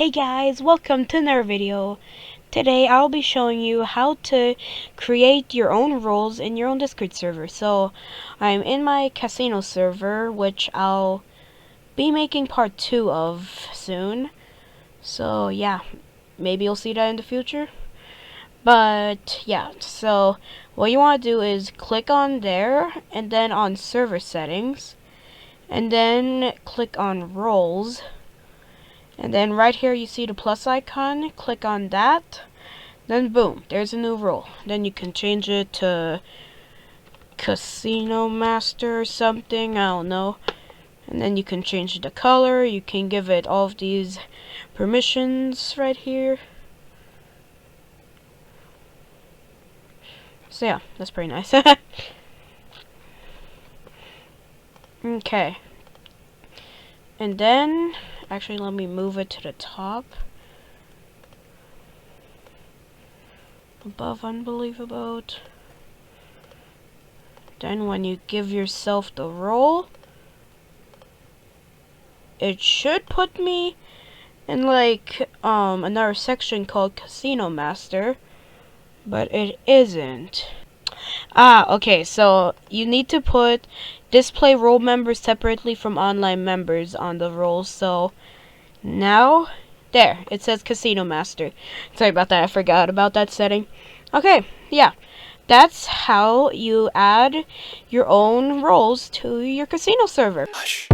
Hey guys, welcome to another video. Today I'll be showing you how to create your own roles in your own Discord server. So I'm in my casino server, which I'll be making part 2 of soon. So yeah, maybe you'll see that in the future. But yeah, so what you want to do is click on there and then on server settings and then click on roles. And then right here you see the plus icon, click on that, then boom, there's a new role. Then you can change it to Casino Master or something, I don't know. And then you can change the color, you can give it all of these permissions right here. So yeah, that's pretty nice. Okay. And then, actually let me move it to the top. Above unbelievable. Then when you give yourself the role, it should put me in like another section called Casino Master, but it isn't. Okay, so you need to put display role members separately from online members on the roles. So now there, it says Casino Master. Sorry about that, I forgot about that setting. Okay, yeah. That's how you add your own roles to your casino server. Hush.